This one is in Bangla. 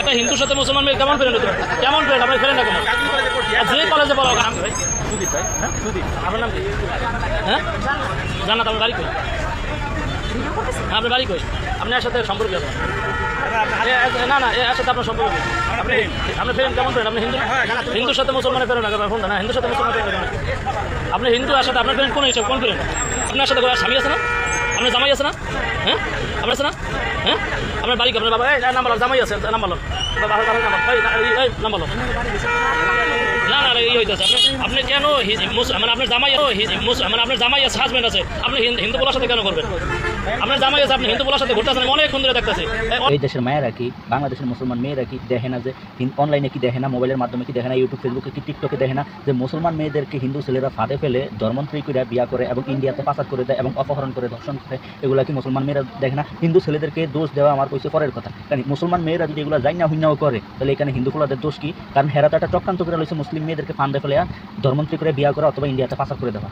একটা হিন্দুর সাথে মুসলমান মেয়ে কেমন ফ্রেন্ড হতে কেমন ফ্রেন্ড আপনি ফ্রেন্ড না কেমন যে কলেজে পড়া নাম কি ভাই সুদীপ ভাই হ্যাঁ সুদীপ আপনার নাম কি হ্যাঁ জান্নাত আপনার বাড়ি কই আপনার বাড়ি কই আপনার সাথে সম্পর্ক আছে না না এর সাথে আপনার সম্পর্ক আপনি ফ্রেন্ড কেমন ফ্রেন্ড আপনি হিন্দুর সাথে মুসলমানের ফ্রেন্ড না ফোন না হিন্দুর সাথে মুসলমানের ফ্রেন্ড আপনি হিন্দু আর সাথে আপনার ফ্রেন্ড কোন হিসাব কোন ফ্রেন্ড আপনার সাথে স্বামী আছে না আপনার জামাই আছে না হ্যাঁ আপনার আছে না হ্যাঁ আপনার বাড়ি আপনার বাবা এই নাম্বার জামাই আছে নাম্বার নাম্বার না না এই হইতেছে আপনি কেন মানে আপনার জামাই মানে আপনার জামাই আছে হাজব্যান্ড আছে আপনি হিন্দু বলার সাথে কেন করবেন আপনার জামাই আছে আপনি হিন্দু বলার সাথে ঘুরতে আসেন অনেক সুন্দর দেখতেছে এই দেশের মায়েরা কি বাংলাদেশের মুসলমান মেয়েরা কি দেখে না যে অনলাইনে কি দেখে না মোবাইলের মাধ্যমে কি দেখে না ইউটিউব ফেসবুকে কি টিকটকে দেখে না যে মুসলমান মেয়েদেরকে হিন্দু ছেলেরা ফাঁদে ফেলে ধর্মান্তরিক করে বিয়া করে এবং ইন্ডিয়াতে পাচার করে দেয় এবং অপহরণ করে ধর্ষণ করে এগুলা কি মুসলমান মেয়েরা দেখে না হিন্দু ছেলেদেরকে দোষ দেওয়া আমার কইছে পরের কথা কারণ মুসলমান মেয়েরা যদি এগুলো যাই না হুইনাও করে তাহলে এখানে হিন্দু ফলাদের দোষ কি কারণ হেরা তো একটা চক্রান্ত করে রয়েছে মুসলিম মেয়েদেরকে ফাঁদে ফেলে ধর্মান্তরিক করে বিয়া করা অথবা ইন্ডিয়াতে পাচার করে দেওয়া